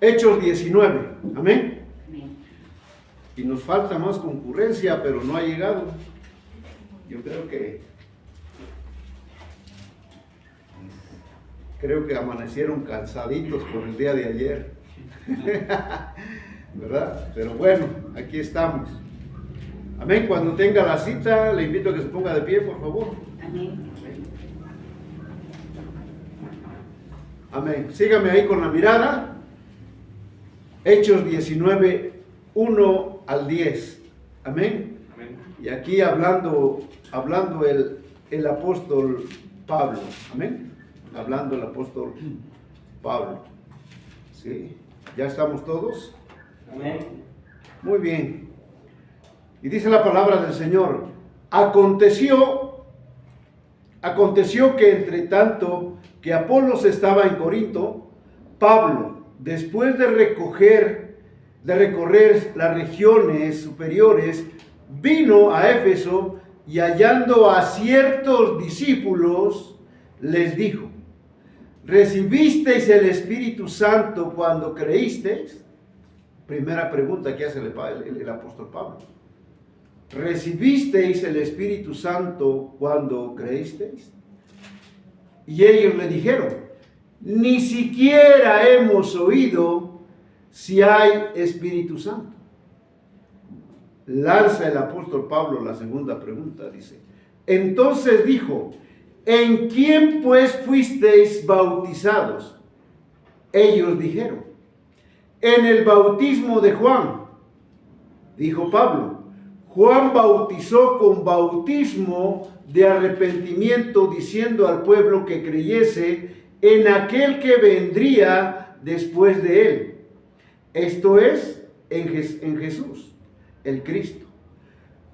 Hechos 19. Amén. Amén. Y nos falta más concurrencia, pero no ha llegado. Yo creo que amanecieron cansaditos por el día de ayer. ¿Verdad? Pero bueno, aquí estamos. Amén. Cuando tenga la cita, le invito a que se ponga de pie, por favor. Amén. Amén. Sígame ahí con la mirada. Hechos 19, 1 al 10. Amén. Amén. Y aquí hablando el apóstol Pablo. Amén. Hablando el apóstol Pablo. ¿Sí? ¿Ya estamos todos? Amén. Muy bien. Y dice la palabra del Señor: aconteció que entre tanto que Apolos estaba en Corinto, Pablo, después de recorrer las regiones superiores, vino a Éfeso y hallando a ciertos discípulos, les dijo: ¿recibisteis el Espíritu Santo cuando creísteis? Primera pregunta que hace el apóstol Pablo. ¿Recibisteis el Espíritu Santo cuando creísteis? Y ellos le dijeron: ni siquiera hemos oído si hay Espíritu Santo. Lanza el apóstol Pablo la segunda pregunta, dice: entonces dijo: ¿en quién pues fuisteis bautizados? Ellos dijeron: en el bautismo de Juan. Dijo Pablo: Juan bautizó con bautismo de arrepentimiento, diciendo al pueblo que creyese en aquel que vendría después de él, esto es, en Jesús, el Cristo.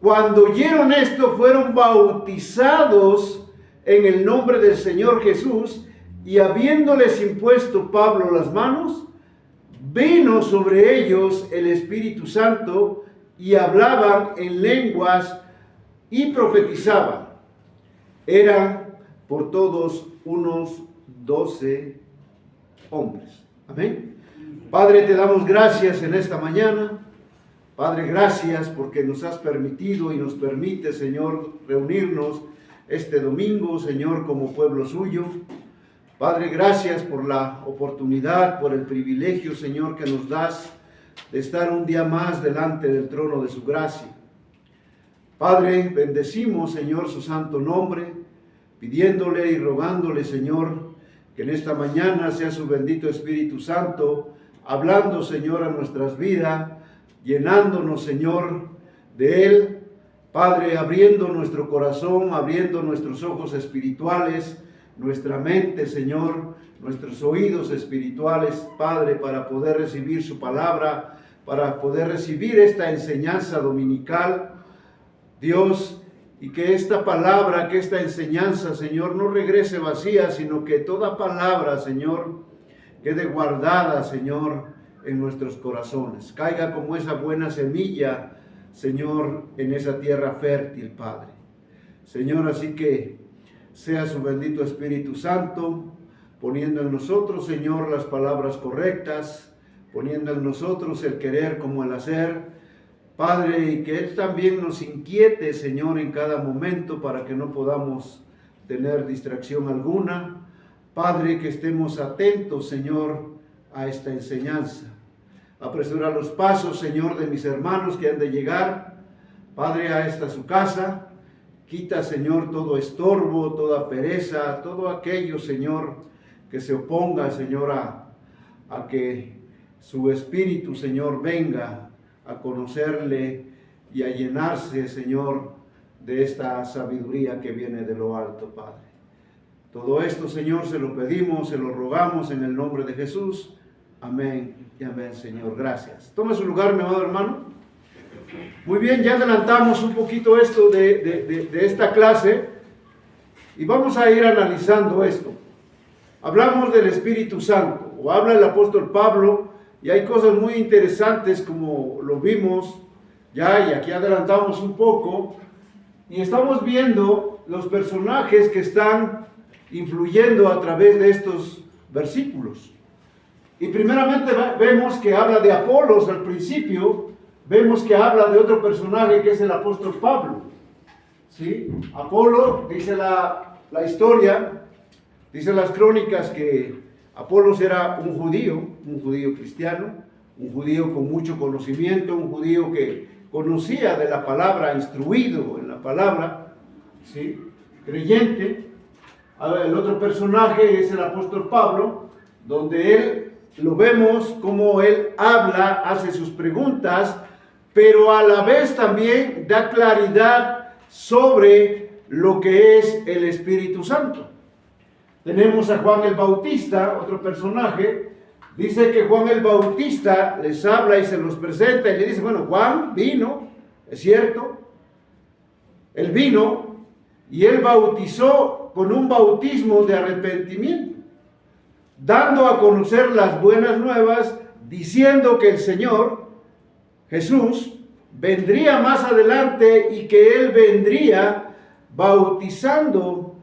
Cuando oyeron esto, fueron bautizados en el nombre del Señor Jesús, y habiéndoles impuesto Pablo las manos, vino sobre ellos el Espíritu Santo, y hablaban en lenguas y profetizaban. Eran por todos unos 12 hombres. Amén. Padre, te damos gracias en esta mañana. Padre, gracias porque nos has permitido y nos permite, Señor, reunirnos este domingo, Señor, como pueblo suyo. Padre, gracias por la oportunidad, por el privilegio, Señor, que nos das de estar un día más delante del trono de su gracia. Padre, bendecimos, Señor, su santo nombre, pidiéndole y rogándole, Señor, que en esta mañana sea su bendito Espíritu Santo, hablando, Señor, a nuestras vidas, llenándonos, Señor, de Él. Padre, abriendo nuestro corazón, abriendo nuestros ojos espirituales, nuestra mente, Señor, nuestros oídos espirituales, Padre, para poder recibir su palabra, para poder recibir esta enseñanza dominical, Dios, y que esta palabra, que esta enseñanza, Señor, no regrese vacía, sino que toda palabra, Señor, quede guardada, Señor, en nuestros corazones. Caiga como esa buena semilla, Señor, en esa tierra fértil, Padre. Señor, así que sea su bendito Espíritu Santo, poniendo en nosotros, Señor, las palabras correctas, poniendo en nosotros el querer como el hacer, Padre, y que Él también nos inquiete, Señor, en cada momento para que no podamos tener distracción alguna. Padre, que estemos atentos, Señor, a esta enseñanza. Apresura los pasos, Señor, de mis hermanos que han de llegar, Padre, a esta su casa. Quita, Señor, todo estorbo, toda pereza, todo aquello, Señor, que se oponga, Señor, a que su Espíritu, Señor, venga a conocerle y a llenarse, Señor, de esta sabiduría que viene de lo alto, Padre. Todo esto, Señor, se lo pedimos, se lo rogamos en el nombre de Jesús. Amén y amén, Señor. Gracias. Tome su lugar, mi amado hermano. Muy bien, ya adelantamos un poquito esto de esta clase y vamos a ir analizando esto. Hablamos del Espíritu Santo, o habla el apóstol Pablo, y hay cosas muy interesantes como lo vimos ya, y aquí adelantamos un poco, y estamos viendo los personajes que están influyendo a través de estos versículos. Y primeramente vemos que habla de Apolos al principio, vemos que habla de otro personaje que es el apóstol Pablo. ¿Sí? Apolo, dice la historia, dice las crónicas que Apolos era un judío cristiano, un judío con mucho conocimiento, un judío que conocía de la palabra, instruido en la palabra, ¿sí? Creyente. El otro personaje es el apóstol Pablo, donde él lo vemos como él habla, hace sus preguntas, pero a la vez también da claridad sobre lo que es el Espíritu Santo. Tenemos a Juan el Bautista, otro personaje. Dice que Juan el Bautista les habla y se los presenta y le dice, bueno, Juan vino, es cierto, él vino y él bautizó con un bautismo de arrepentimiento, dando a conocer las buenas nuevas, diciendo que el Señor, Jesús, vendría más adelante y que Él vendría bautizando,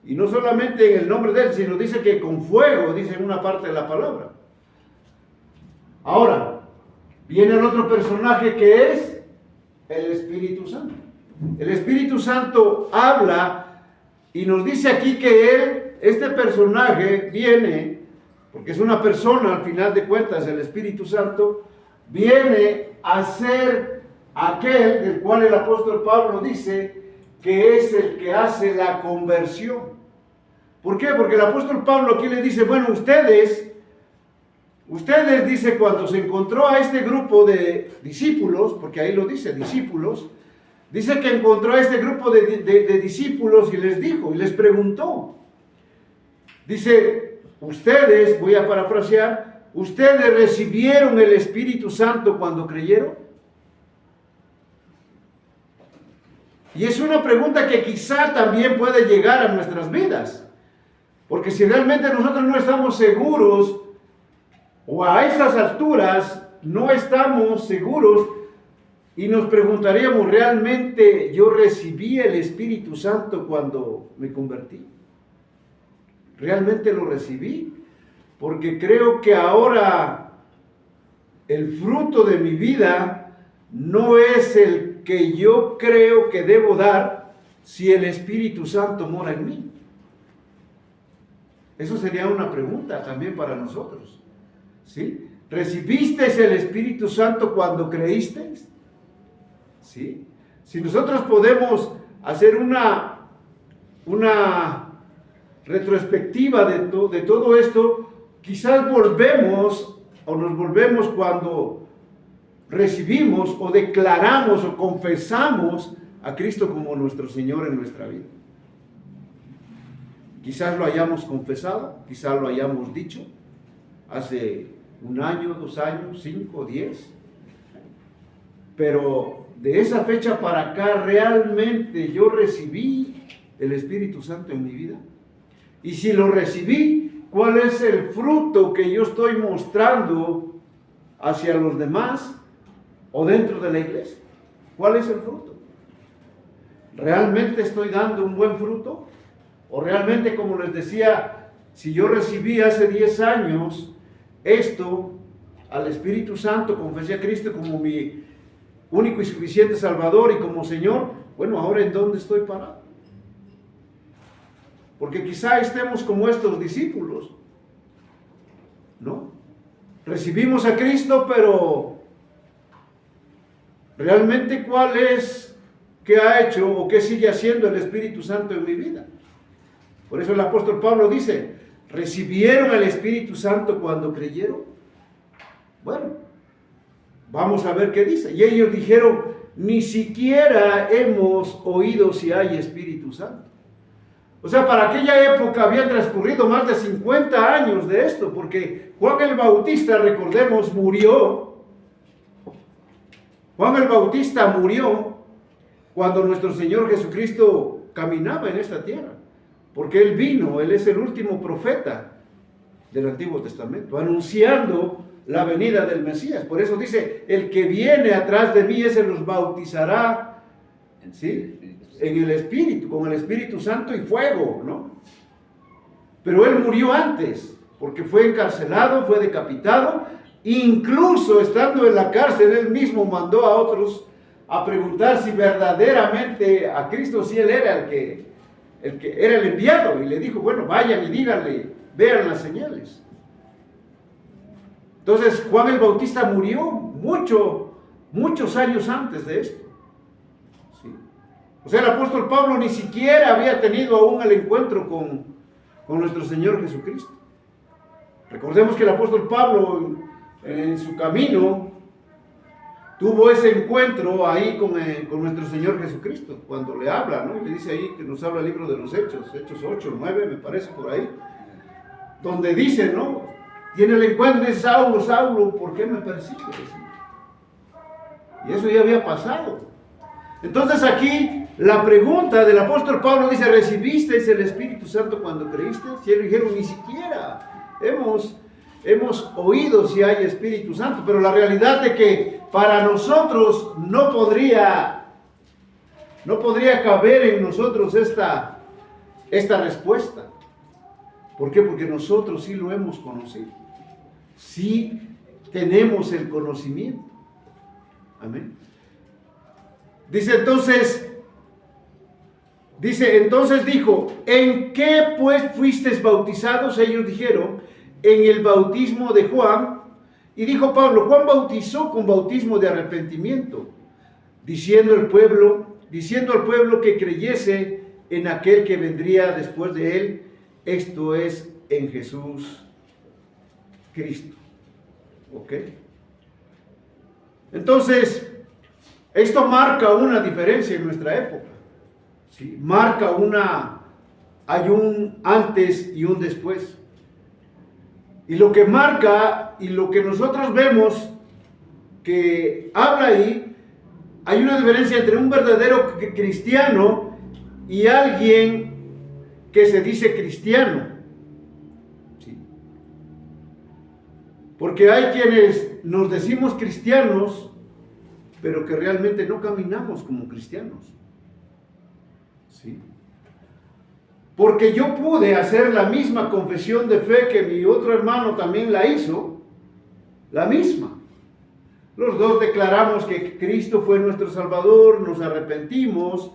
y no solamente en el nombre de Él, sino dice que con fuego, dice en una parte de la palabra. Ahora, viene el otro personaje que es el Espíritu Santo. El Espíritu Santo habla y nos dice aquí que Él, este personaje viene, porque es una persona al final de cuentas, el Espíritu Santo, viene a ser aquel del cual el apóstol Pablo dice que es el que hace la conversión. ¿Por qué? Porque el apóstol Pablo aquí le dice, bueno, ustedes dice, cuando se encontró a este grupo de discípulos, porque ahí lo dice, discípulos, dice que encontró a este grupo de discípulos y les dijo, y les preguntó, dice, ustedes, voy a parafrasear, ¿ustedes recibieron el Espíritu Santo cuando creyeron? Y es una pregunta que quizá también puede llegar a nuestras vidas. Porque si realmente nosotros no estamos seguros, o a esas alturas no estamos seguros, y nos preguntaríamos, ¿realmente yo recibí el Espíritu Santo cuando me convertí? ¿Realmente lo recibí? Porque creo que ahora el fruto de mi vida no es el que yo creo que debo dar si el Espíritu Santo mora en mí. Eso sería una pregunta también para nosotros, ¿sí? ¿Recibisteis el Espíritu Santo cuando creísteis? ¿Sí? Si nosotros podemos hacer una retrospectiva de todo esto, quizás volvemos o nos volvemos cuando recibimos o declaramos o confesamos a Cristo como nuestro Señor en nuestra vida. Quizás lo hayamos confesado, quizás lo hayamos dicho hace 1 año, 2 años, 5, 10. Pero de esa fecha para acá, ¿realmente yo recibí el Espíritu Santo en mi vida? Y si lo recibí, ¿cuál es el fruto que yo estoy mostrando hacia los demás o dentro de la iglesia? ¿Cuál es el fruto? ¿Realmente estoy dando un buen fruto? O realmente, como les decía, si yo recibí hace 10 años esto, al Espíritu Santo, confesé a Cristo como mi único y suficiente Salvador y como Señor, bueno, ahora ¿en dónde estoy parado? Porque quizá estemos como estos discípulos, ¿no? Recibimos a Cristo, pero realmente ¿cuál es, qué ha hecho o qué sigue haciendo el Espíritu Santo en mi vida? Por eso el apóstol Pablo dice, ¿recibieron el Espíritu Santo cuando creyeron? Bueno, vamos a ver qué dice. Y ellos dijeron, ni siquiera hemos oído si hay Espíritu Santo. O sea, para aquella época habían transcurrido más de 50 años de esto, porque Juan el Bautista, recordemos, murió. Juan el Bautista murió cuando nuestro Señor Jesucristo caminaba en esta tierra. Porque Él vino, Él es el último profeta del Antiguo Testamento, anunciando la venida del Mesías. Por eso dice, el que viene atrás de mí, ese los bautizará, ¿sí?, en el Espíritu, con el Espíritu Santo y fuego, ¿no? Pero Él murió antes. porque fue encarcelado, fue decapitado, incluso estando en la cárcel, él mismo mandó a otros a preguntar si verdaderamente a Cristo, si él era el que era el enviado, y le dijo, bueno, vayan y díganle, vean las señales. Entonces Juan el Bautista murió muchos años antes de esto. ¿Sí? O sea, el apóstol Pablo ni siquiera había tenido aún el encuentro con nuestro Señor Jesucristo. Recordemos que el apóstol Pablo en su camino tuvo ese encuentro ahí con nuestro Señor Jesucristo, cuando le habla, ¿no? Y le dice ahí que nos habla el libro de los Hechos 8, 9, me parece por ahí, donde dice, ¿no? Tiene el encuentro y dice, Saulo, Saulo, ¿por qué me persigues? Y eso ya había pasado. Entonces aquí la pregunta del apóstol Pablo dice, ¿recibisteis el Espíritu Santo cuando creíste? Si ellos dijeron, ni siquiera hemos oído si hay Espíritu Santo, pero la realidad de que para nosotros no podría caber en nosotros esta respuesta. ¿Por qué? Porque nosotros sí lo hemos conocido. Sí tenemos el conocimiento. Amén. Dice entonces dijo, ¿en qué pues fuisteis bautizados? Ellos dijeron, en el bautismo de Juan. Y dijo Pablo, Juan bautizó con bautismo de arrepentimiento, diciendo al pueblo que creyese en aquel que vendría después de él, esto es, en Jesús Cristo. ¿Ok? Entonces, esto marca una diferencia en nuestra época. ¿Sí? Hay un antes y un después. Y lo que marca y lo que nosotros vemos que habla ahí, hay una diferencia entre un verdadero cristiano y alguien que se dice cristiano. ¿Sí? Porque hay quienes nos decimos cristianos, pero que realmente no caminamos como cristianos. ¿Sí? Porque yo pude hacer la misma confesión de fe que mi otro hermano también la hizo, la misma. Los dos declaramos que Cristo fue nuestro Salvador, nos arrepentimos,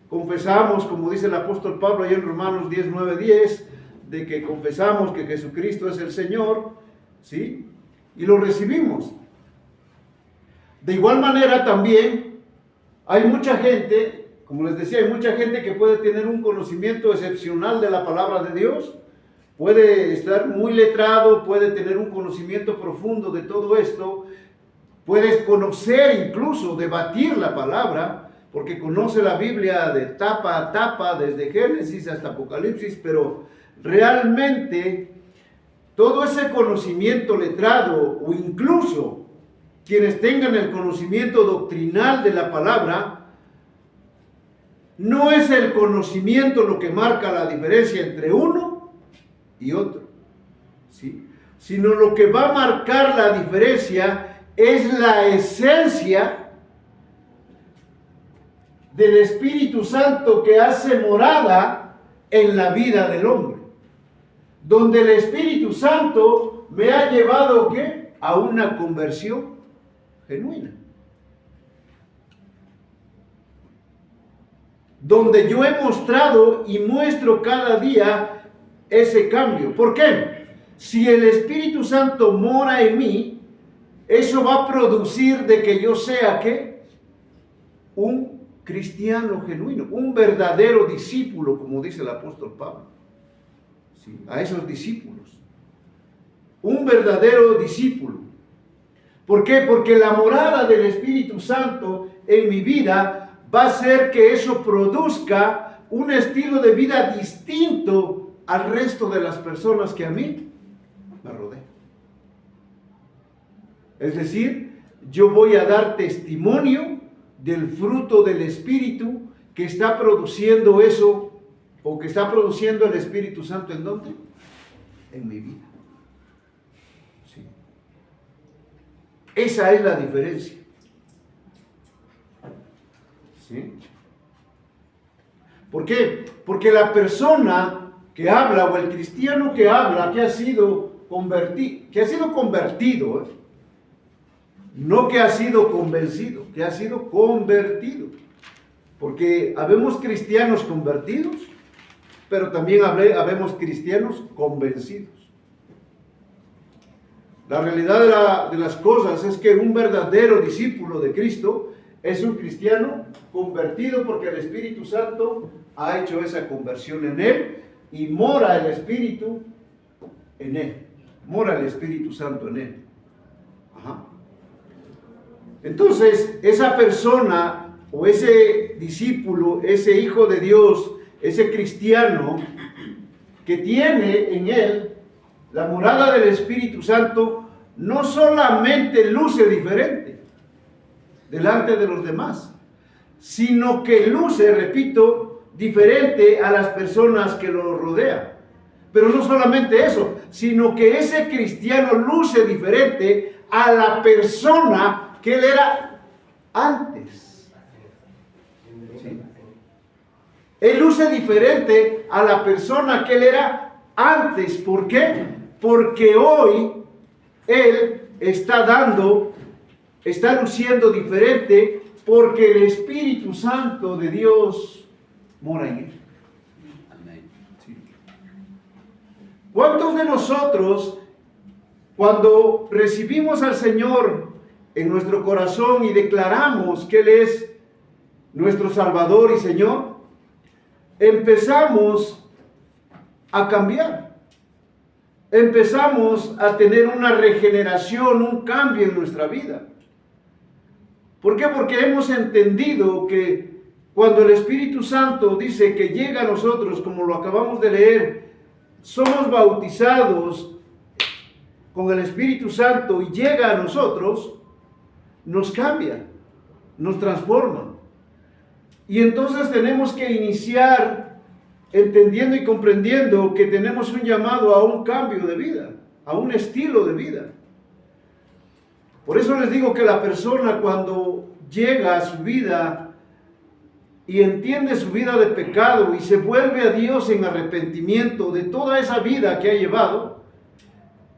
confesamos, como dice el apóstol Pablo ahí en Romanos 10, 9, 10, de que confesamos que Jesucristo es el Señor, ¿sí? Y lo recibimos. De igual manera también hay mucha gente, como les decía, hay mucha gente que puede tener un conocimiento excepcional de la palabra de Dios, puede estar muy letrado, puede tener un conocimiento profundo de todo esto, puede conocer, incluso debatir la palabra, porque conoce la Biblia de tapa a tapa, desde Génesis hasta Apocalipsis, pero realmente todo ese conocimiento letrado, o incluso quienes tengan el conocimiento doctrinal de la palabra, no es el conocimiento lo que marca la diferencia entre uno y otro, ¿sí? Sino lo que va a marcar la diferencia es la esencia del Espíritu Santo que hace morada en la vida del hombre, donde el Espíritu Santo me ha llevado ¿qué? A una conversión genuina, donde yo he mostrado y muestro cada día ese cambio. ¿Por qué? Si el Espíritu Santo mora en mí, eso va a producir de que yo sea ¿qué? Un cristiano genuino, un verdadero discípulo, como dice el apóstol Pablo. ¿Sí? A esos discípulos. Un verdadero discípulo. ¿Por qué? Porque la morada del Espíritu Santo en mi vida va a hacer que eso produzca un estilo de vida distinto al resto de las personas que a mí me rodean. Es decir, yo voy a dar testimonio del fruto del Espíritu que está produciendo eso, o que está produciendo el Espíritu Santo, ¿en dónde? En mi vida. Sí. Esa es la diferencia. ¿Sí? ¿Por qué? Porque la persona que habla, o el cristiano que habla, que ha sido convertido, no que ha sido convencido, que ha sido convertido. Porque habemos cristianos convertidos, pero también habemos cristianos convencidos. La realidad de las cosas es que un verdadero discípulo de Cristo es un cristiano convertido porque el Espíritu Santo ha hecho esa conversión en él y mora el Espíritu en él. Mora el Espíritu Santo en él. Ajá. Entonces, esa persona o ese discípulo, ese hijo de Dios, ese cristiano que tiene en él la morada del Espíritu Santo, no solamente luce diferente delante de los demás, sino que luce, repito, diferente a las personas que lo rodean. Pero no solamente eso, sino que ese cristiano luce diferente a la persona que él era antes. ¿Sí? Él luce diferente a la persona que él era antes. ¿Por qué? Porque hoy él está luciendo diferente porque el Espíritu Santo de Dios mora en él. Sí. ¿Cuántos de nosotros, cuando recibimos al Señor en nuestro corazón y declaramos que Él es nuestro Salvador y Señor, empezamos a cambiar? Empezamos a tener una regeneración, un cambio en nuestra vida. ¿Por qué? Porque hemos entendido que cuando el Espíritu Santo dice que llega a nosotros, como lo acabamos de leer, somos bautizados con el Espíritu Santo y llega a nosotros, nos cambia, nos transforma. Y entonces tenemos que iniciar entendiendo y comprendiendo que tenemos un llamado a un cambio de vida, a un estilo de vida. Por eso les digo que la persona cuando llega a su vida y entiende su vida de pecado y se vuelve a Dios en arrepentimiento de toda esa vida que ha llevado,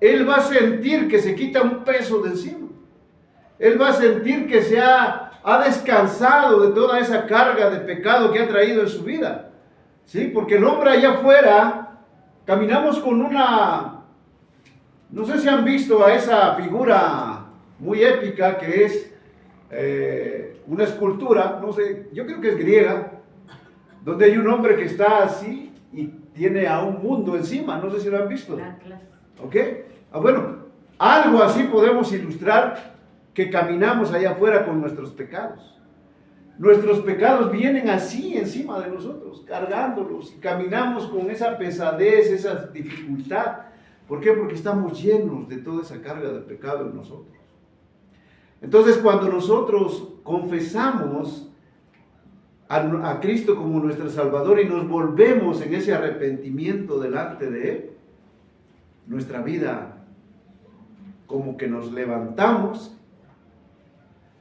él va a sentir que se quita un peso de encima. Él va a sentir que ha descansado de toda esa carga de pecado que ha traído en su vida. ¿Sí? Porque el hombre allá afuera, caminamos con no sé si han visto a esa figura muy épica que es una escultura, no sé, yo creo que es griega, donde hay un hombre que está así y tiene a un mundo encima, no sé si lo han visto. ¿Ok? Bueno, algo así podemos ilustrar que caminamos allá afuera con nuestros pecados. Nuestros pecados vienen así encima de nosotros, cargándolos, y caminamos con esa pesadez, esa dificultad. ¿Por qué? Porque estamos llenos de toda esa carga de pecado en nosotros. Entonces, cuando nosotros confesamos a Cristo como nuestro Salvador y nos volvemos en ese arrepentimiento delante de Él, nuestra vida como que nos levantamos.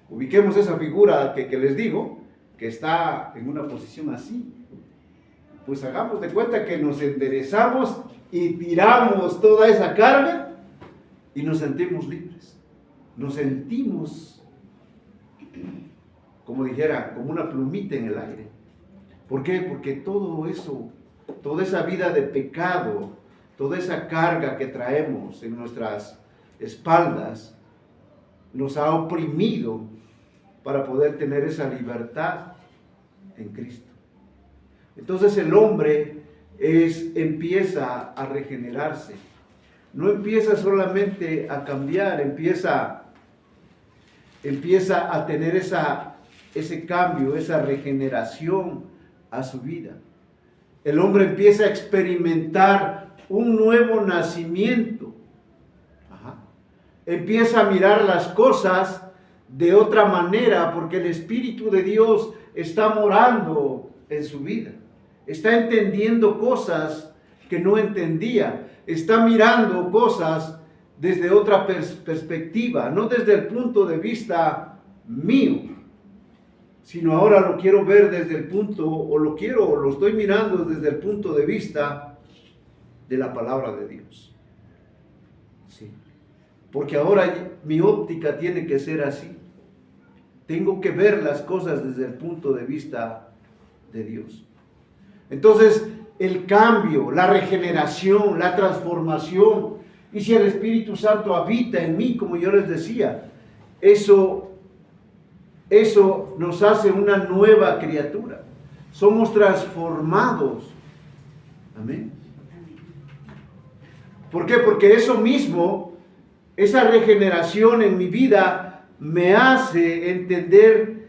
Ubiquemos esa figura que les digo, que está en una posición así. Pues hagamos de cuenta que nos enderezamos y tiramos toda esa carga y nos sentimos libres. Nos sentimos, como dijera, como una plumita en el aire. ¿Por qué? Porque todo eso, toda esa vida de pecado, toda esa carga que traemos en nuestras espaldas, nos ha oprimido para poder tener esa libertad en Cristo. Entonces el hombre empieza a regenerarse. No empieza solamente a cambiar, empieza a tener ese cambio, esa regeneración a su vida. El hombre empieza a experimentar un nuevo nacimiento. Empieza a mirar las cosas de otra manera porque el Espíritu de Dios está morando en su vida. Está entendiendo cosas que no entendía. Está mirando cosas desde otra perspectiva, no desde el punto de vista mío, sino ahora lo quiero ver desde el punto, o lo estoy mirando desde el punto de vista de la palabra de Dios. Sí. Porque ahora mi óptica tiene que ser así. Tengo que ver las cosas desde el punto de vista de Dios. Entonces, el cambio, la regeneración, la transformación, y si el Espíritu Santo habita en mí, como yo les decía, eso nos hace una nueva criatura. Somos transformados. Amén. ¿Por qué? Porque eso mismo, esa regeneración en mi vida me hace entender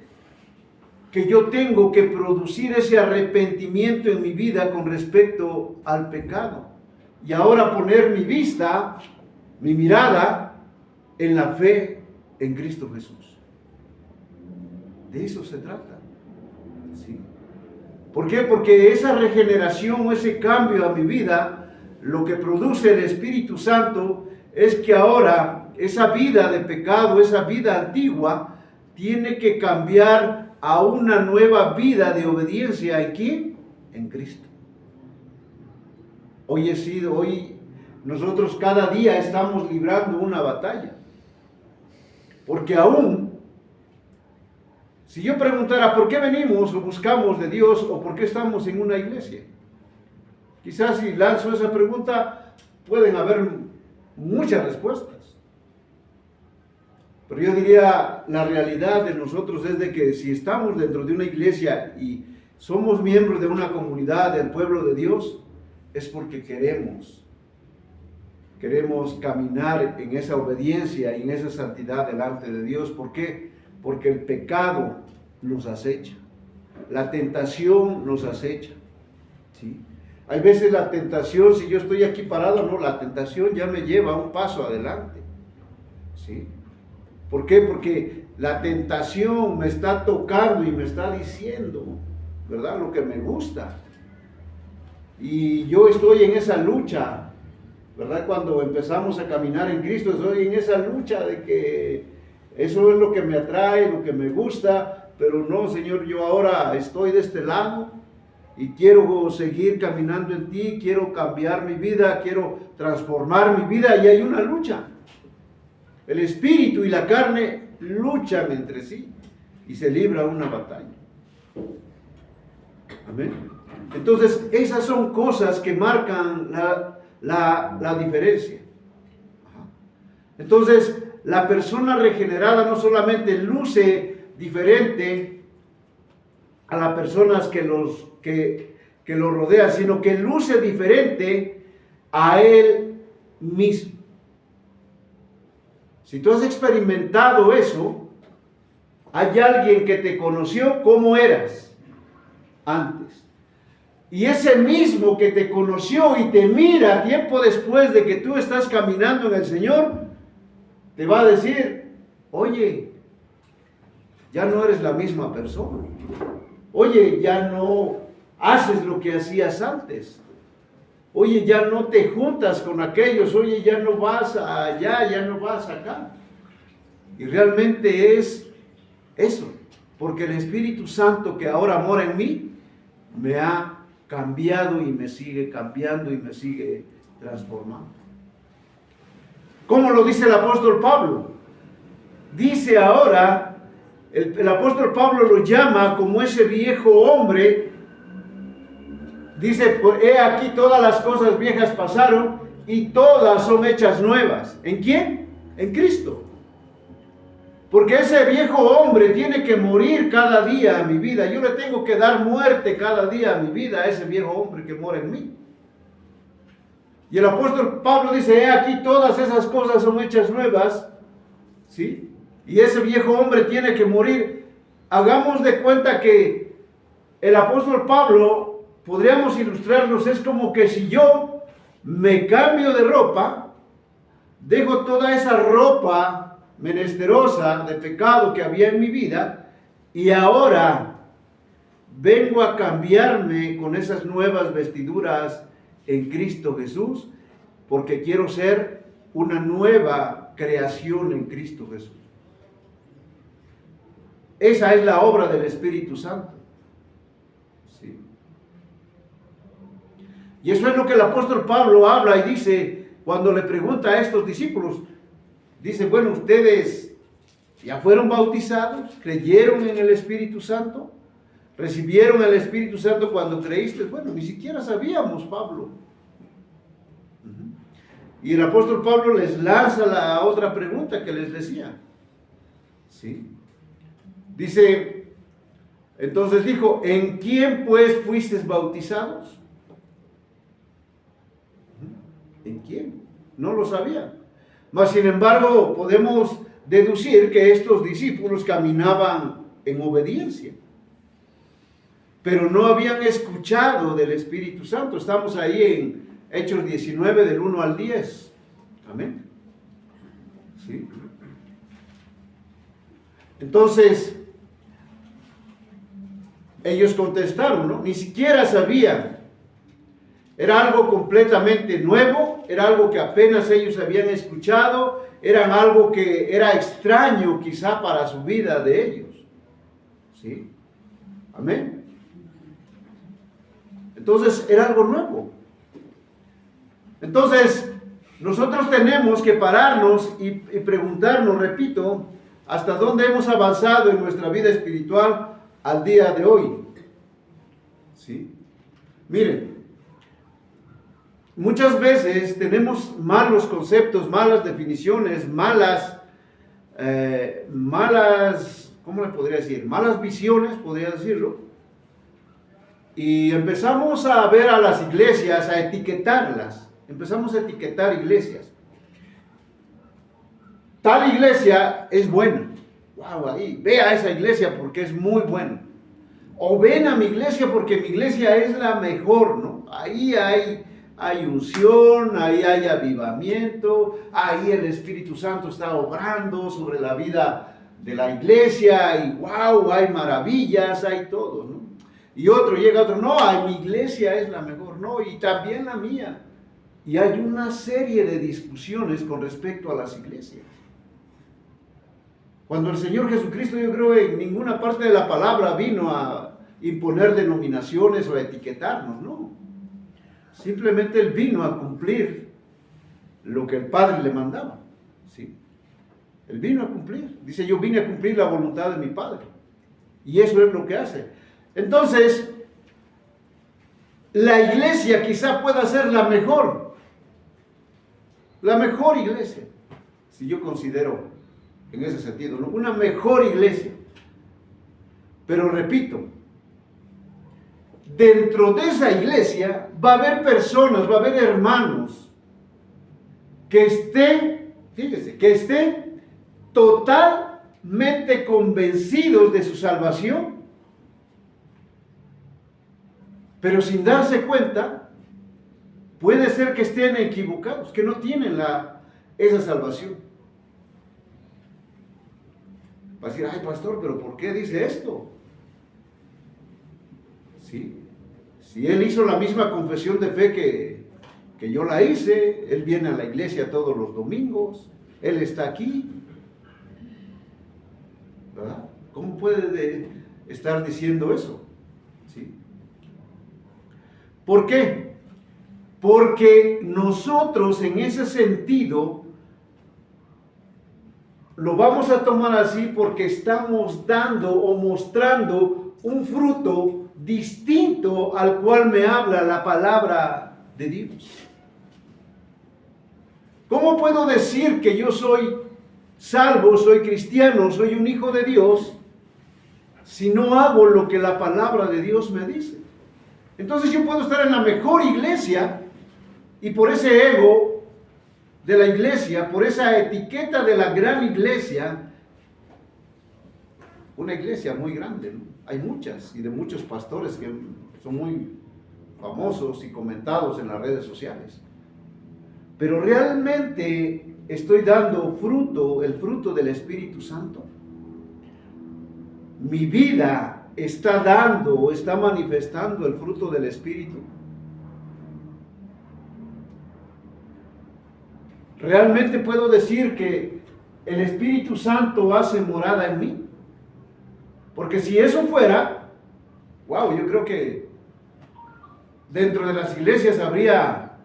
que yo tengo que producir ese arrepentimiento en mi vida con respecto al pecado. Y ahora poner mi vista, mi mirada en la fe en Cristo Jesús. De eso se trata. ¿Sí? ¿Por qué? Porque esa regeneración o ese cambio a mi vida, lo que produce el Espíritu Santo es que ahora esa vida de pecado, esa vida antigua, tiene que cambiar a una nueva vida de obediencia. ¿En quién? En Cristo. Hoy nosotros cada día estamos librando una batalla. Porque aún, si yo preguntara por qué venimos o buscamos de Dios o por qué estamos en una iglesia, quizás si lanzo esa pregunta pueden haber muchas respuestas. Pero yo diría, la realidad de nosotros es de que si estamos dentro de una iglesia y somos miembros de una comunidad del pueblo de Dios, es porque queremos caminar en esa obediencia y en esa santidad delante de Dios. ¿Por qué? Porque el pecado nos acecha, la tentación nos acecha, ¿sí? Hay veces la tentación, si yo estoy aquí parado, no, la tentación ya me lleva un paso adelante, ¿sí? ¿Por qué? Porque la tentación me está tocando y me está diciendo, ¿verdad?, lo que me gusta. Y yo estoy en esa lucha, ¿verdad? Cuando empezamos a caminar en Cristo, estoy en esa lucha de que eso es lo que me atrae, lo que me gusta, pero no, Señor, yo ahora estoy de este lado y quiero seguir caminando en ti, quiero cambiar mi vida, quiero transformar mi vida, y hay una lucha. El espíritu y la carne luchan entre sí y se libra una batalla. Amén. Entonces, esas son cosas que marcan la diferencia. Entonces, la persona regenerada no solamente luce diferente a las personas que lo rodean, sino que luce diferente a él mismo. Si tú has experimentado eso, hay alguien que te conoció como eras antes. Y ese mismo que te conoció y te mira tiempo después de que tú estás caminando en el Señor, te va a decir, oye, ya no eres la misma persona. Oye, ya no haces lo que hacías antes. Oye, ya no te juntas con aquellos. Oye, ya no vas allá, ya no vas acá. Y realmente es eso. Porque el Espíritu Santo que ahora mora en mí, me ha cambiado y me sigue cambiando y me sigue transformando. ¿Cómo lo dice el apóstol Pablo? Dice ahora, el apóstol Pablo lo llama como ese viejo hombre. Dice, he aquí todas las cosas viejas pasaron y todas son hechas nuevas. ¿En quién? En Cristo. Porque ese viejo hombre tiene que morir cada día a mi vida. Yo le tengo que dar muerte cada día a mi vida a ese viejo hombre que mora en mí. Y el apóstol Pablo dice, he aquí todas esas cosas son hechas nuevas. ¿Sí? Y ese viejo hombre tiene que morir. Hagamos de cuenta que el apóstol Pablo, podríamos ilustrarnos, es como que si yo me cambio de ropa, dejo toda esa ropa menesterosa de pecado que había en mi vida y ahora vengo a cambiarme con esas nuevas vestiduras en Cristo Jesús, porque quiero ser una nueva creación en Cristo Jesús. Esa es la obra del Espíritu Santo. ¿Sí? Y eso es lo que el apóstol Pablo habla y dice, cuando le pregunta a estos discípulos, dice, bueno, ustedes ya fueron bautizados, creyeron en el Espíritu Santo, recibieron el Espíritu Santo cuando creíste. Bueno, ni siquiera sabíamos, Pablo. Y el apóstol Pablo les lanza la otra pregunta que les decía. ¿Sí? Dice, entonces dijo, ¿en quién pues fuisteis bautizados? ¿En quién? No lo sabía. Mas sin embargo, podemos deducir que estos discípulos caminaban en obediencia, pero no habían escuchado del Espíritu Santo. Estamos ahí en Hechos 19, del 1 al 10. Amén. ¿Sí? Entonces, ellos contestaron, ¿no? Ni siquiera sabían. Era algo completamente nuevo, era algo que apenas ellos habían escuchado, era algo que era extraño quizá para su vida de ellos. ¿Sí? Amén. Entonces, era algo nuevo. Entonces, nosotros tenemos que pararnos y preguntarnos, repito, hasta dónde hemos avanzado en nuestra vida espiritual al día de hoy. ¿Sí? Miren, muchas veces tenemos malos conceptos, malas definiciones, ¿cómo le podría decir? Malas visiones, podría decirlo. Y empezamos a ver a las iglesias, a etiquetarlas. Empezamos a etiquetar iglesias. Tal iglesia es buena. Wow, ahí, ve a esa iglesia porque es muy buena. O ven a mi iglesia porque mi iglesia es la mejor, ¿no? Ahí hay unción, ahí hay avivamiento, ahí el Espíritu Santo está obrando sobre la vida de la iglesia y wow, hay maravillas, hay todo, ¿no? Y otro llega otro, no, mi iglesia es la mejor, no, y también la mía. Y hay una serie de discusiones con respecto a las iglesias. Cuando el Señor Jesucristo, yo creo, en ninguna parte de la palabra vino a imponer denominaciones o a etiquetarnos, no. Simplemente Él vino a cumplir lo que el Padre le mandaba, ¿sí? Él vino a cumplir. Dice, yo vine a cumplir la voluntad de mi Padre. Y eso es lo que hace. Entonces, la iglesia quizá pueda ser la mejor iglesia, si yo considero en ese sentido, ¿no? Una mejor iglesia. Pero repito, dentro de esa iglesia va a haber personas, va a haber hermanos que estén, fíjese, que estén totalmente convencidos de su salvación, pero sin darse cuenta, puede ser que estén equivocados, que no tienen esa salvación. Va a decir, ay pastor, pero ¿por qué dice esto? ¿Sí? Si él hizo la misma confesión de fe que yo la hice, él viene a la iglesia todos los domingos, él está aquí, ¿verdad? ¿Cómo puede estar diciendo eso? ¿Sí? ¿Por qué? Porque nosotros en ese sentido lo vamos a tomar así porque estamos dando o mostrando un fruto distinto al cual me habla la palabra de Dios. ¿Cómo puedo decir que yo soy salvo, soy cristiano, soy un hijo de Dios, si no hago lo que la palabra de Dios me dice? Entonces yo puedo estar en la mejor iglesia y por ese ego de la iglesia, por esa etiqueta de la gran iglesia, una iglesia muy grande, ¿no? Hay muchas y de muchos pastores que son muy famosos y comentados en las redes sociales. Pero realmente estoy dando fruto, el fruto del Espíritu Santo. Mi vida está dando o está manifestando el fruto del Espíritu. Realmente puedo decir que el Espíritu Santo hace morada en mí. Porque si eso fuera, wow, yo creo que dentro de las iglesias habría,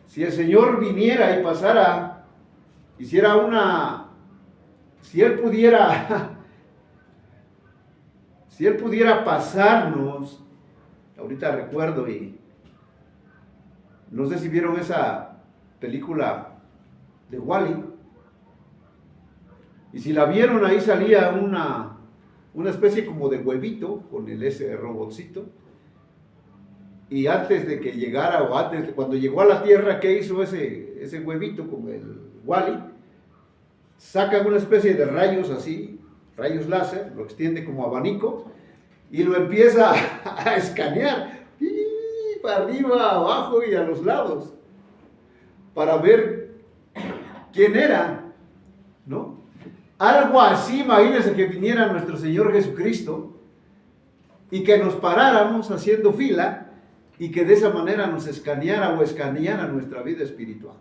si el Señor viniera y pasara, hiciera si Él pudiera pasarnos, ahorita recuerdo, y no sé si vieron esa película de Wall-E, y si la vieron, ahí salía una especie como de huevito con ese robotcito, y antes de que llegara, o antes de cuando llegó a la Tierra, ¿qué hizo ese huevito con el Wall-E? Sacan una especie de rayos así, rayos láser, lo extiende como abanico, y lo empieza a escanear, y para arriba, abajo y a los lados, para ver quién era, ¿no? Algo así, imagínense que viniera nuestro Señor Jesucristo y que nos paráramos haciendo fila y que de esa manera nos escaneara o escaneara nuestra vida espiritual.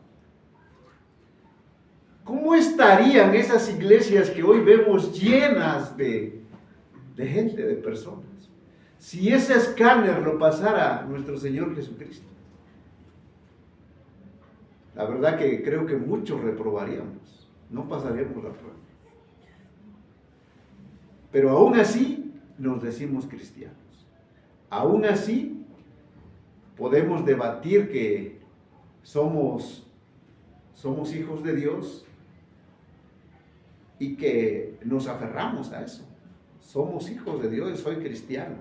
¿Cómo estarían esas iglesias que hoy vemos llenas de gente, de personas, si ese escáner lo pasara nuestro Señor Jesucristo? La verdad que creo que muchos reprobaríamos, no pasaríamos la prueba. Pero aún así nos decimos cristianos. Aún así podemos debatir que somos hijos de Dios y que nos aferramos a eso. Somos hijos de Dios, soy cristiano.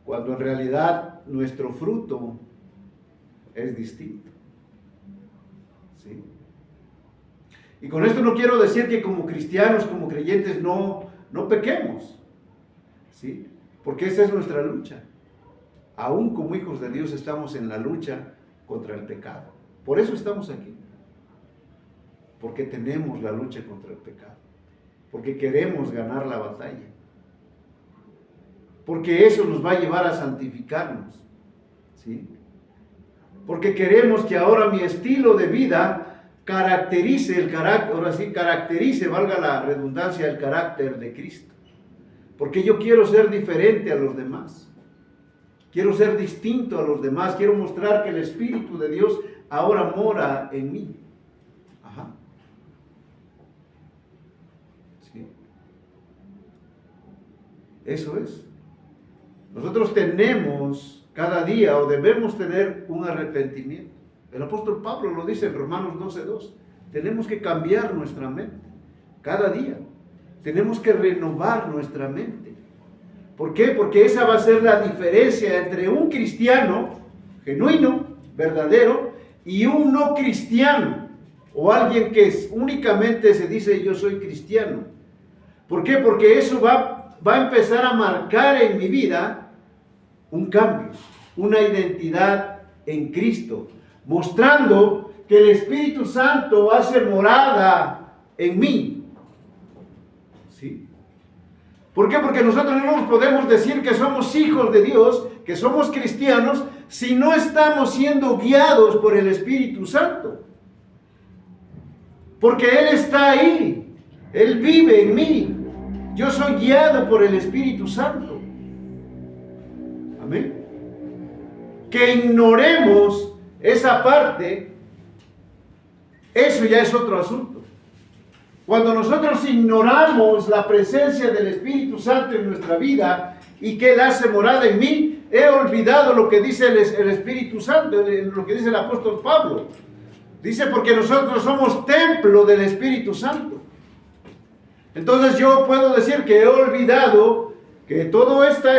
Cuando en realidad nuestro fruto es distinto. ¿Sí? Y con esto no quiero decir que como cristianos, como creyentes, no pequemos. ¿Sí? Porque esa es nuestra lucha. Aún como hijos de Dios estamos en la lucha contra el pecado. Por eso estamos aquí. Porque tenemos la lucha contra el pecado. Porque queremos ganar la batalla. Porque eso nos va a llevar a santificarnos. ¿Sí? Porque queremos que ahora mi estilo de vida caracterice el carácter, ahora sí, caracterice, valga la redundancia, el carácter de Cristo. Porque yo quiero ser diferente a los demás. Quiero ser distinto a los demás. Quiero mostrar que el Espíritu de Dios ahora mora en mí. Ajá. Sí. Eso es. Nosotros tenemos cada día, o debemos tener, un arrepentimiento. El apóstol Pablo lo dice en Romanos 12:2. Tenemos que cambiar nuestra mente cada día. Tenemos que renovar nuestra mente. ¿Por qué? Porque esa va a ser la diferencia entre un cristiano genuino, verdadero, y un no cristiano, o alguien que únicamente se dice yo soy cristiano. ¿Por qué? Porque eso va a empezar a marcar en mi vida un cambio, una identidad en Cristo, mostrando que el Espíritu Santo hace morada en mí. ¿Sí? ¿Por qué? Porque nosotros no nos podemos decir que somos hijos de Dios, que somos cristianos, si no estamos siendo guiados por el Espíritu Santo. Porque Él está ahí, Él vive en mí. Yo soy guiado por el Espíritu Santo. Amén. Que ignoremos esa parte, eso ya es otro asunto. Cuando nosotros ignoramos la presencia del Espíritu Santo en nuestra vida y que Él hace morada en mí, he olvidado lo que dice el Espíritu Santo, lo que dice el apóstol Pablo. Dice, porque nosotros somos templo del Espíritu Santo. Entonces yo puedo decir que he olvidado que toda esta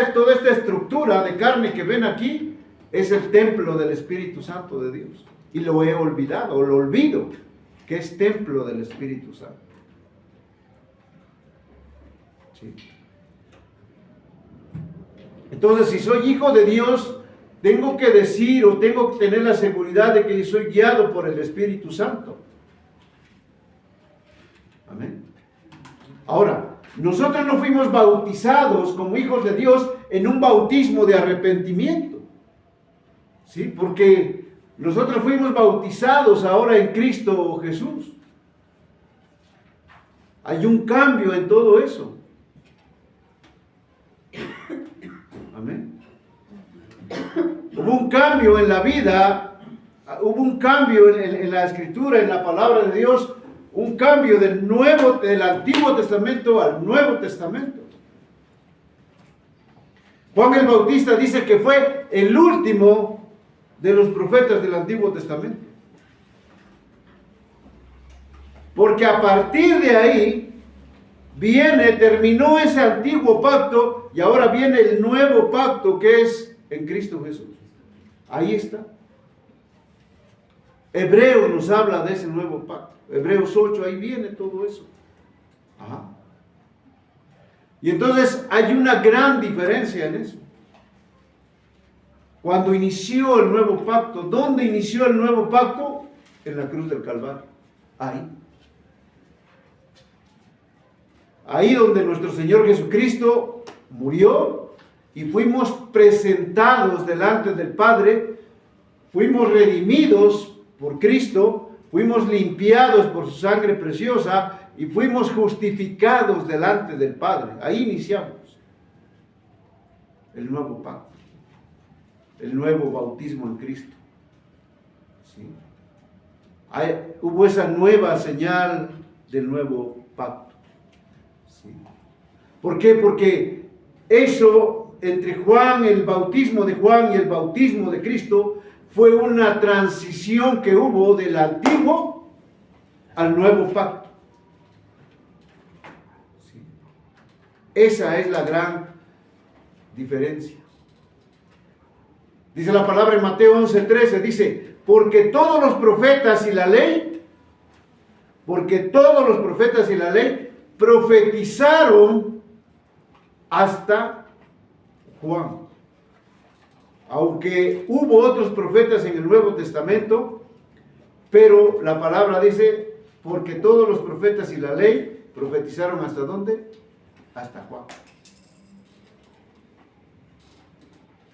estructura de carne que ven aquí es el templo del Espíritu Santo de Dios. Y lo he olvidado, o lo olvido, que es templo del Espíritu Santo. ¿Sí? Entonces, si soy hijo de Dios, tengo que decir o tengo que tener la seguridad de que soy guiado por el Espíritu Santo. Amén. Ahora, nosotros no fuimos bautizados como hijos de Dios en un bautismo de arrepentimiento. ¿Sí? Porque nosotros fuimos bautizados ahora en Cristo Jesús. Hay un cambio en todo eso. Amén. Hubo un cambio en la vida, hubo un cambio en la escritura, en la palabra de Dios, un cambio del Antiguo Testamento al Nuevo Testamento. Juan el Bautista dice que fue el último de los profetas del Antiguo Testamento. Porque a partir de ahí terminó ese antiguo pacto y ahora viene el nuevo pacto que es en Cristo Jesús. Ahí está. Hebreos nos habla de ese nuevo pacto. Hebreos 8, ahí viene todo eso. Ajá. Y entonces hay una gran diferencia en eso. Cuando inició el nuevo pacto, ¿dónde inició el nuevo pacto? En la cruz del Calvario. Ahí. Ahí donde nuestro Señor Jesucristo murió y fuimos presentados delante del Padre, fuimos redimidos por Cristo, fuimos limpiados por su sangre preciosa y fuimos justificados delante del Padre. Ahí iniciamos el nuevo pacto, el nuevo bautismo en Cristo. ¿Sí? Hubo esa nueva señal del nuevo pacto. ¿Sí? ¿Por qué? Porque eso entre el bautismo de Juan y el bautismo de Cristo fue una transición que hubo del antiguo al nuevo pacto. ¿Sí? Esa es la gran diferencia. Dice la palabra en Mateo 11:13, dice, porque todos los profetas y la ley profetizaron hasta Juan. Aunque hubo otros profetas en el Nuevo Testamento, pero la palabra dice, porque todos los profetas y la ley profetizaron ¿hasta dónde? Hasta Juan.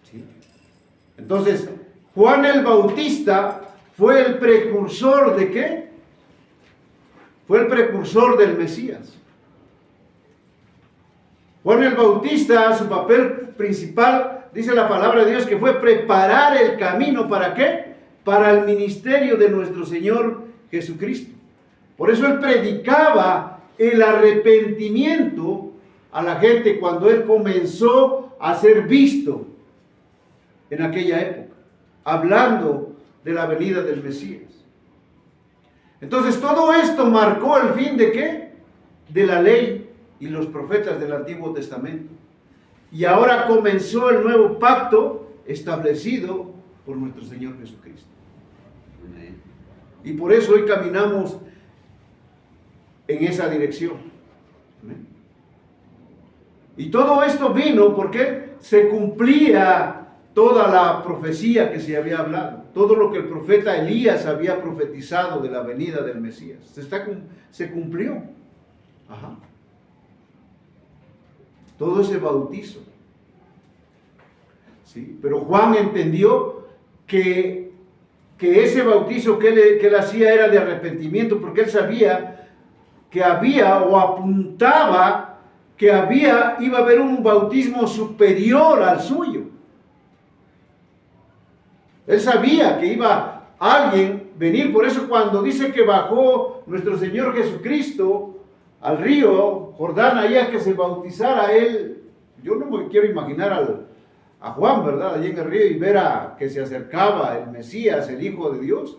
¿Sí? Entonces, Juan el Bautista fue el precursor ¿de qué? Fue el precursor del Mesías. Juan el Bautista, su papel principal, dice la palabra de Dios, que fue preparar el camino, ¿para qué? Para el ministerio de nuestro Señor Jesucristo. Por eso él predicaba el arrepentimiento a la gente cuando él comenzó a ser visto en aquella época, hablando de la venida del Mesías. Entonces todo esto marcó el fin ¿de qué? De la ley y los profetas del Antiguo Testamento. Y ahora comenzó el nuevo pacto establecido por nuestro Señor Jesucristo. Y por eso hoy caminamos en esa dirección. Y todo esto vino porque se cumplía toda la profecía que se había hablado. Todo lo que el profeta Elías había profetizado de la venida del Mesías. Se cumplió. Ajá. Todo ese bautizo. ¿Sí? Pero Juan entendió que ese bautizo que él hacía era de arrepentimiento, porque él sabía que había o apuntaba que iba a haber un bautismo superior al suyo. Él sabía que iba alguien venir, por eso cuando dice que bajó nuestro Señor Jesucristo al río Jordán, ahí a que se bautizara él, yo no me quiero imaginar a Juan, ¿verdad? Allí en el río y ver que se acercaba el Mesías, el Hijo de Dios,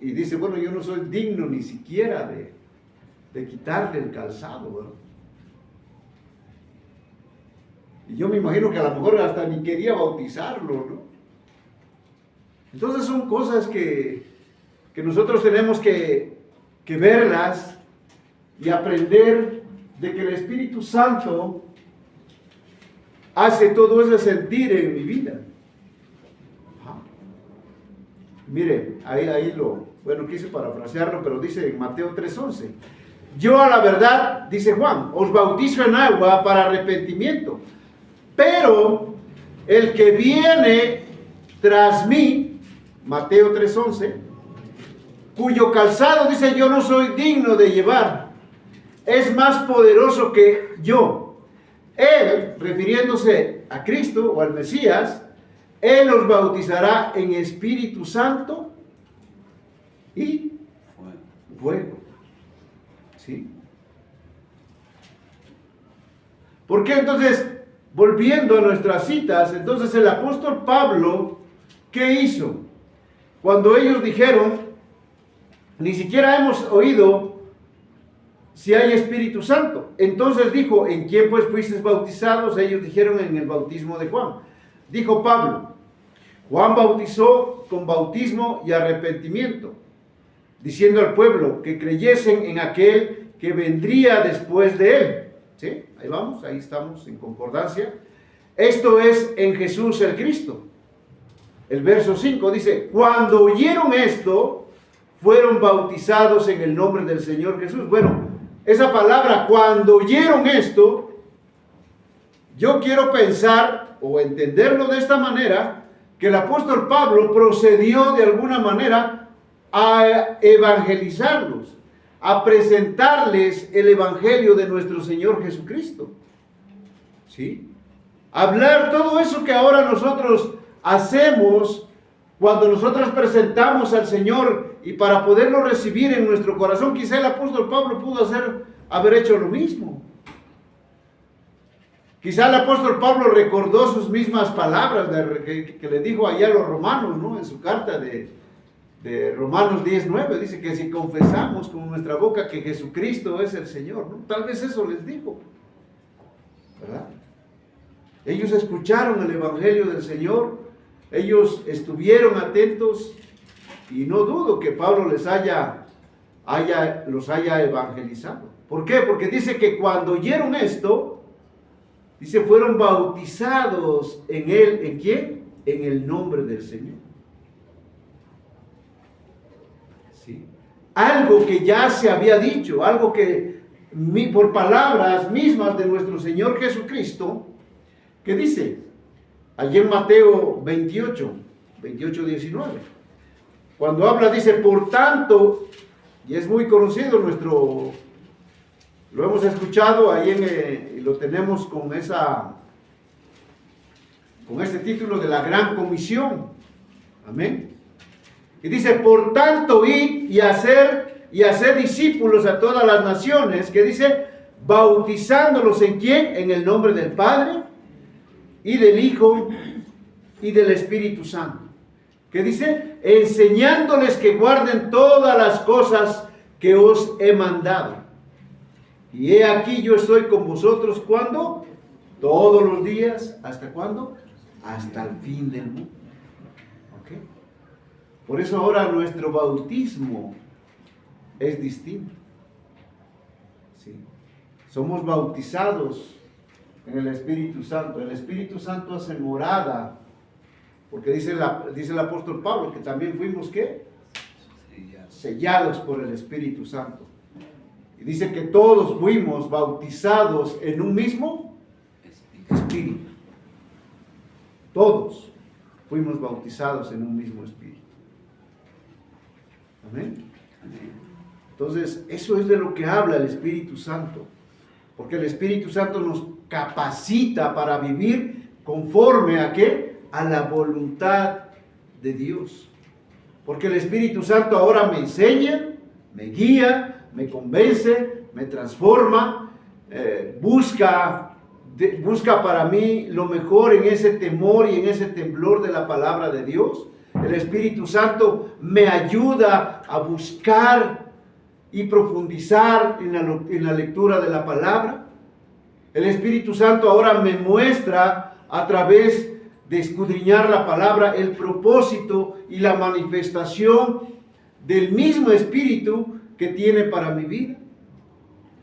y dice, bueno, yo no soy digno ni siquiera de quitarle el calzado, ¿verdad? Y yo me imagino que a lo mejor hasta ni quería bautizarlo, ¿no? Entonces son cosas que nosotros tenemos que verlas y aprender de que el Espíritu Santo hace todo ese sentir en mi vida. Mire, bueno, quise parafrasearlo, pero dice en Mateo 3:11, yo a la verdad, dice Juan, os bautizo en agua para arrepentimiento, pero el que viene tras mí, Mateo 3:11, cuyo calzado, dice, yo no soy digno de llevar, es más poderoso que yo. Él, refiriéndose a Cristo o al Mesías, Él los bautizará en Espíritu Santo y fuego. ¿Sí? ¿Por qué entonces, volviendo a nuestras citas, entonces el apóstol Pablo, ¿qué hizo? Cuando ellos dijeron, ni siquiera hemos oído si hay Espíritu Santo. Entonces dijo, ¿en quién pues fuisteis bautizados? Ellos dijeron, en el bautismo de Juan. Dijo Pablo, Juan bautizó con bautismo y arrepentimiento, diciendo al pueblo que creyesen en aquel que vendría después de él. ¿Sí? Ahí vamos, ahí estamos en concordancia. Esto es en Jesús el Cristo. El verso 5 dice, cuando oyeron esto, fueron bautizados en el nombre del Señor Jesús. Bueno, esa palabra, cuando oyeron esto, yo quiero pensar o entenderlo de esta manera, que el apóstol Pablo procedió de alguna manera a evangelizarlos, a presentarles el evangelio de nuestro Señor Jesucristo. ¿Sí? Hablar todo eso que ahora nosotros hacemos cuando nosotros presentamos al Señor y para poderlo recibir en nuestro corazón. Quizá el apóstol Pablo pudo haber hecho lo mismo. Quizá el apóstol Pablo recordó sus mismas palabras que le dijo allá a los romanos, ¿no? En su carta de Romanos 10:9, dice que si confesamos con nuestra boca que Jesucristo es el Señor, ¿no? Tal vez eso les dijo, ¿verdad? Ellos escucharon el evangelio del Señor, ellos estuvieron atentos y no dudo que Pablo los haya evangelizado. ¿Por qué? Porque dice que cuando oyeron esto, dice, fueron bautizados en él. ¿En quién? En el nombre del Señor. ¿Sí? Algo que ya se había dicho, algo que por palabras mismas de nuestro Señor Jesucristo, que dice, allí en Mateo 28:19, cuando habla, dice, por tanto, y es muy conocido lo hemos escuchado ahí y lo tenemos con este título de la Gran Comisión. Amén. Y dice, por tanto, id y hacer discípulos a todas las naciones, que dice, bautizándolos ¿en quién? En el nombre del Padre, y del Hijo, y del Espíritu Santo. Que dice, enseñándoles que guarden todas las cosas que os he mandado. Y he aquí yo estoy con vosotros, ¿cuándo? Todos los días. ¿Hasta cuándo? Hasta el fin del mundo. ¿Ok? Por eso ahora nuestro bautismo es distinto. ¿Sí? Somos bautizados en el Espíritu Santo. El Espíritu Santo hace morada. Porque dice el apóstol Pablo que también fuimos, ¿qué? Sellados por el Espíritu Santo. Y dice que todos fuimos bautizados en un mismo Espíritu. Todos fuimos bautizados en un mismo Espíritu. Amén. Entonces, eso es de lo que habla el Espíritu Santo. Porque el Espíritu Santo nos capacita para vivir conforme a ¿qué? A la voluntad de Dios. Porque el Espíritu Santo ahora me enseña, me guía, me convence, me transforma, busca para mí lo mejor en ese temor y en ese temblor de la palabra de Dios. El Espíritu Santo me ayuda a buscar y profundizar en la lectura de la palabra. El Espíritu Santo ahora me muestra a través de escudriñar la palabra el propósito y la manifestación del mismo Espíritu que tiene para mi vida.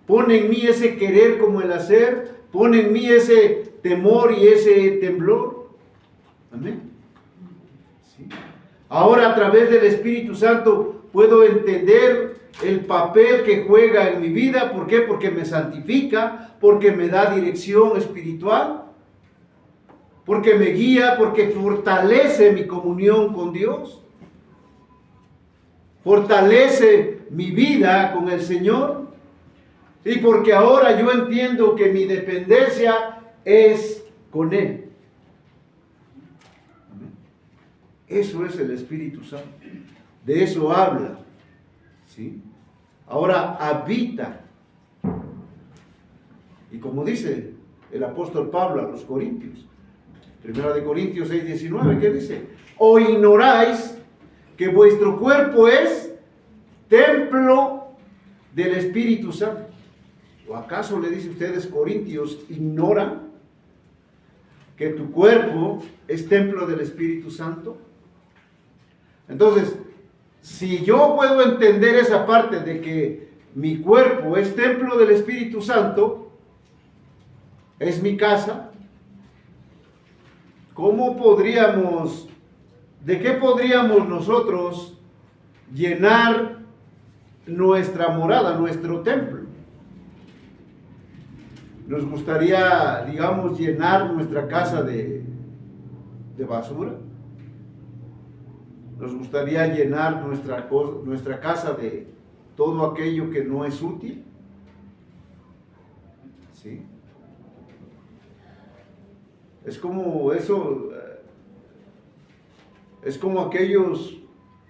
Pone en mí ese querer como el hacer, pone en mí ese temor y ese temblor. Amén. ¿Sí? Ahora a través del Espíritu Santo puedo entender el papel que juega en mi vida. ¿Por qué? Porque me santifica, porque me da dirección espiritual, porque me guía, porque fortalece mi comunión con Dios, fortalece mi vida con el Señor, y porque ahora yo entiendo que mi dependencia es con Él. Eso es el Espíritu Santo. De eso habla. ¿Sí? Ahora habita. Y como dice el apóstol Pablo a los Corintios, 1 Corintios 6:19, ¿qué dice? ¿O ignoráis que vuestro cuerpo es templo del Espíritu Santo? ¿O acaso le dice a ustedes, Corintios, ignoran que tu cuerpo es templo del Espíritu Santo? Entonces, si yo puedo entender esa parte de que mi cuerpo es templo del Espíritu Santo, es mi casa, ¿de qué podríamos nosotros llenar nuestra morada, nuestro templo? Nos gustaría, digamos, llenar nuestra casa de basura. Nos gustaría llenar nuestra casa de todo aquello que no es útil. ¿Sí? Es como eso, es como aquellos,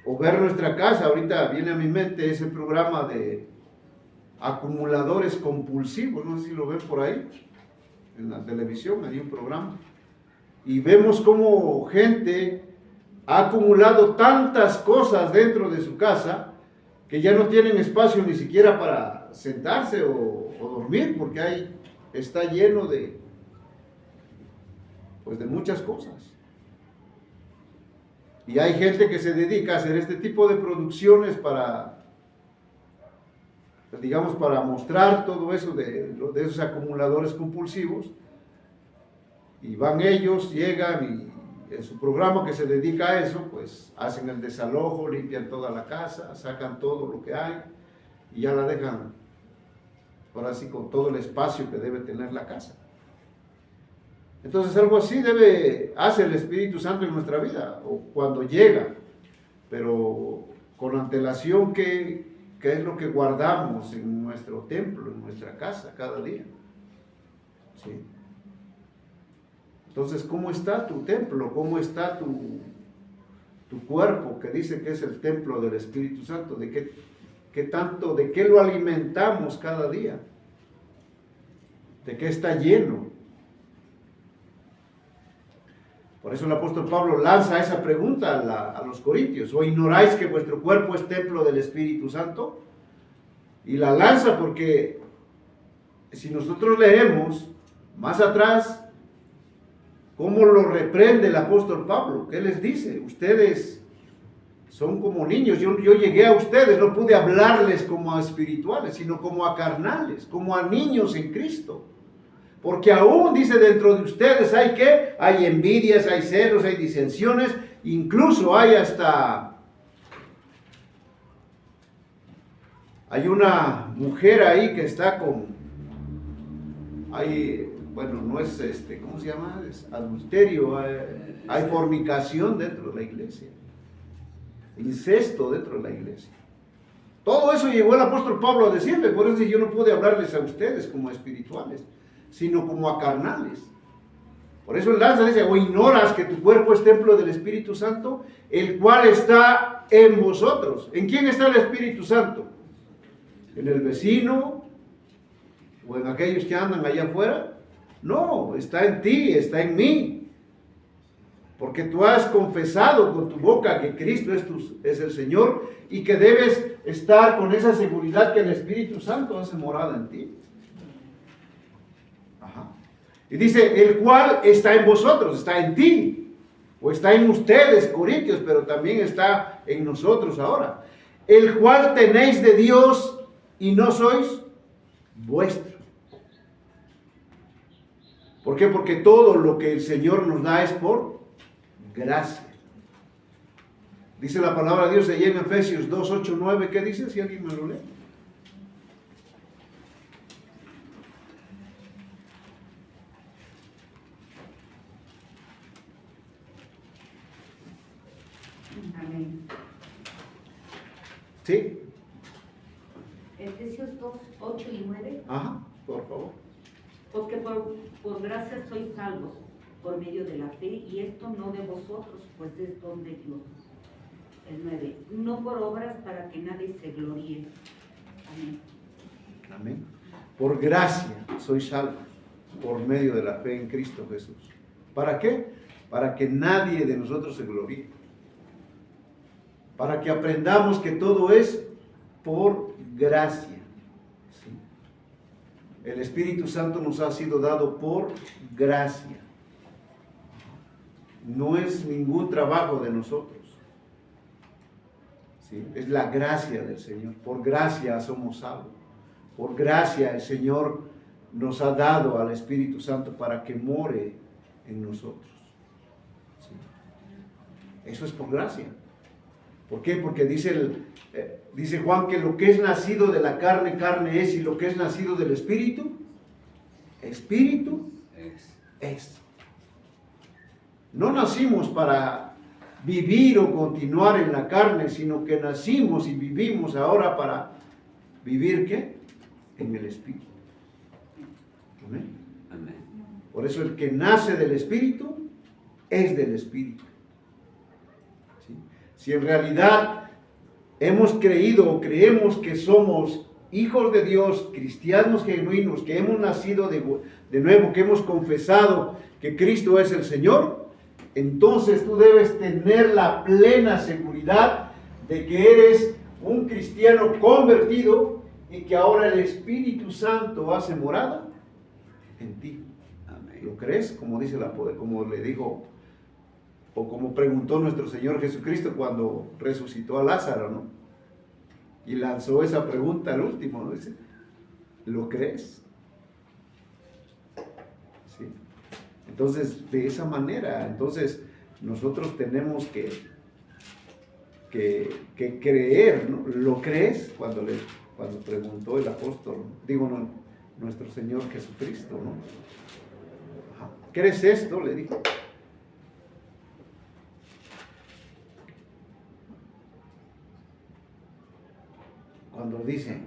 o ver nuestra casa. Ahorita viene a mi mente ese programa de acumuladores compulsivos, no sé si lo ven por ahí, en la televisión, hay un programa, y vemos cómo gente ha acumulado tantas cosas dentro de su casa que ya no tienen espacio ni siquiera para sentarse o dormir, porque ahí está lleno de muchas cosas. Y hay gente que se dedica a hacer este tipo de producciones para, digamos, para mostrar todo eso de esos acumuladores compulsivos. Y van ellos, llegan y en su programa que se dedica a eso, pues hacen el desalojo, limpian toda la casa, sacan todo lo que hay y ya la dejan, ahora sí, con todo el espacio que debe tener la casa. Entonces algo así hace el Espíritu Santo en nuestra vida, o cuando llega, pero con antelación, ¿qué es lo que guardamos en nuestro templo, en nuestra casa, cada día? ¿Sí? Entonces, ¿cómo está tu templo? ¿Cómo está tu cuerpo, que dice que es el templo del Espíritu Santo? ¿De qué lo alimentamos cada día? ¿De qué está lleno? Por eso el apóstol Pablo lanza esa pregunta a los corintios: ¿o ignoráis que vuestro cuerpo es templo del Espíritu Santo? Y la lanza porque si nosotros leemos más atrás cómo lo reprende el apóstol Pablo, ¿qué les dice? Ustedes son como niños. Yo llegué a ustedes, no pude hablarles como a espirituales, sino como a carnales, como a niños en Cristo. Porque aún, dice, dentro de ustedes hay envidias, hay celos, hay disensiones, incluso hay una mujer ahí que está no es ¿cómo se llama? Es adulterio, hay fornicación dentro de la iglesia, incesto dentro de la iglesia. Todo eso llegó el apóstol Pablo a decirle. Por eso yo no pude hablarles a ustedes como a espirituales, sino como a carnales. Por eso el lanza dice: ¿o ignoras que tu cuerpo es templo del Espíritu Santo, el cual está en vosotros? ¿En quién está el Espíritu Santo? ¿En el vecino? ¿O en aquellos que andan allá afuera? No, está en ti, está en mí. Porque tú has confesado con tu boca que Cristo es el Señor, y que debes estar con esa seguridad que el Espíritu Santo hace morada en ti. Y dice: el cual está en vosotros, está en ti, o está en ustedes, corintios, pero también está en nosotros ahora. El cual tenéis de Dios y no sois vuestro. ¿Por qué? Porque todo lo que el Señor nos da es por gracia. Dice la palabra de Dios allí en Efesios 2, 8, 9. ¿Qué dice? Si alguien me lo lee. Amén. ¿Sí? Efesios 2, 8 y 9. Ajá, por favor. Porque por gracia sois salvos, por medio de la fe, y esto no de vosotros, pues es don de Dios. El 9. No por obras para que nadie se gloríe. Amén. Amén. Por gracia sois salvos, por medio de la fe en Cristo Jesús. ¿Para qué? Para que nadie de nosotros se gloríe. Para que aprendamos que todo es por gracia. ¿Sí? El Espíritu Santo nos ha sido dado por gracia. No es ningún trabajo de nosotros. ¿Sí? Es la gracia del Señor. Por gracia somos salvos. Por gracia el Señor nos ha dado al Espíritu Santo para que more en nosotros. ¿Sí? Eso es por gracia. ¿Por qué? Porque dice Juan que lo que es nacido de la carne, carne es, y lo que es nacido del Espíritu, Espíritu es. No nacimos para vivir o continuar en la carne, sino que nacimos y vivimos ahora para vivir, ¿qué? En el Espíritu. Amén. Amén. Por eso el que nace del Espíritu es del Espíritu. ¿Sí? Si en realidad hemos creído o creemos que somos hijos de Dios, cristianos genuinos, que hemos nacido de nuevo, que hemos confesado que Cristo es el Señor, entonces tú debes tener la plena seguridad de que eres un cristiano convertido y que ahora el Espíritu Santo hace morada en ti. Amén. ¿Lo crees? Como dice como le dijo, o como preguntó nuestro Señor Jesucristo cuando resucitó a Lázaro, ¿no? Y lanzó esa pregunta al último, ¿no? Dice, ¿lo crees? ¿Sí? Entonces, de esa manera, entonces nosotros tenemos que creer, ¿no? ¿Lo crees? Cuando preguntó el apóstol, no, nuestro Señor Jesucristo, ¿no? Ajá. ¿Crees esto? Le dijo. Cuando dice,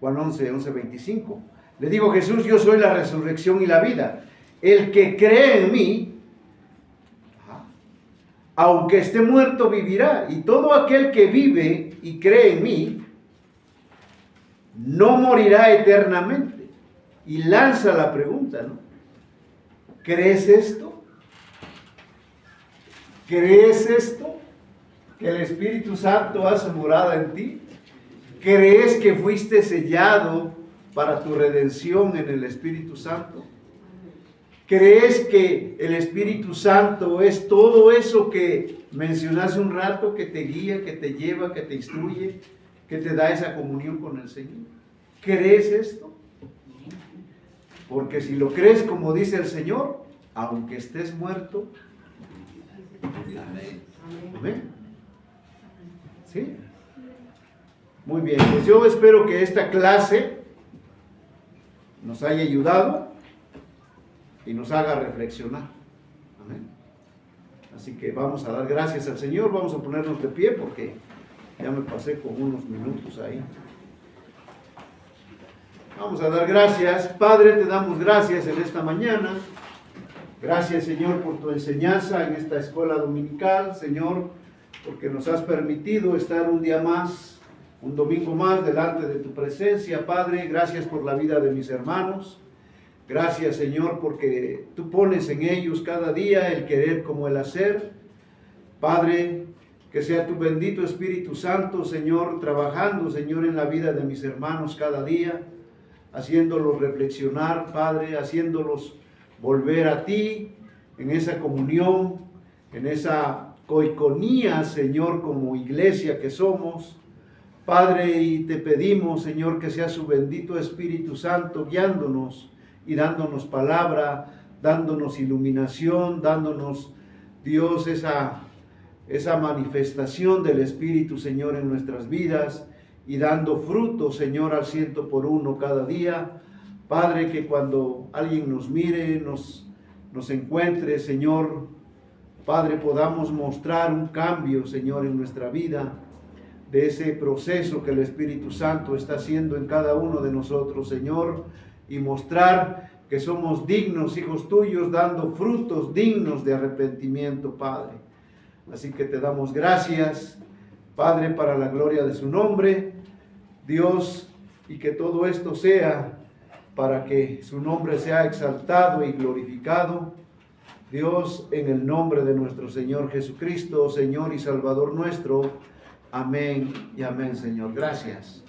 Juan 11:25, le dijo Jesús, yo soy la resurrección y la vida. El que cree en mí, aunque esté muerto, vivirá. Y todo aquel que vive y cree en mí, no morirá eternamente. Y lanza la pregunta, ¿no? ¿Crees esto? ¿Crees esto? ¿Que el Espíritu Santo hace morada en ti? ¿Crees que fuiste sellado para tu redención en el Espíritu Santo? ¿Crees que el Espíritu Santo es todo eso que mencioné hace un rato, que te guía, que te lleva, que te instruye, que te da esa comunión con el Señor? ¿Crees esto? Porque si lo crees como dice el Señor, aunque estés muerto, Amén. amén. ¿Sí? Muy bien, pues yo espero que esta clase nos haya ayudado y nos haga reflexionar. Amén. Así que vamos a dar gracias al Señor, vamos a ponernos de pie porque ya me pasé con unos minutos ahí. Vamos a dar gracias. Padre, te damos gracias en esta mañana. Gracias, Señor, por tu enseñanza en esta escuela dominical, Señor, porque nos has permitido estar un día más, un domingo más delante de tu presencia. Padre, gracias por la vida de mis hermanos. Gracias, Señor, porque tú pones en ellos cada día el querer como el hacer. Padre, que sea tu bendito Espíritu Santo, Señor, trabajando, Señor, en la vida de mis hermanos cada día, haciéndolos reflexionar, Padre, haciéndolos volver a ti en esa comunión, en esa coiconía, Señor, como iglesia que somos. Padre, y te pedimos, Señor, que sea su bendito Espíritu Santo guiándonos y dándonos palabra, dándonos iluminación, dándonos, Dios, esa manifestación del Espíritu, Señor, en nuestras vidas y dando fruto, Señor, al 100 por 1 cada día. Padre, que cuando alguien nos mire, nos encuentre, Señor, Padre, podamos mostrar un cambio, Señor, en nuestra vida, de ese proceso que el Espíritu Santo está haciendo en cada uno de nosotros, Señor, y mostrar que somos dignos hijos tuyos, dando frutos dignos de arrepentimiento, Padre. Así que te damos gracias, Padre, para la gloria de su nombre, Dios, y que todo esto sea para que su nombre sea exaltado y glorificado, Dios, en el nombre de nuestro Señor Jesucristo, Señor y Salvador nuestro. Amén y amén, Señor. Gracias.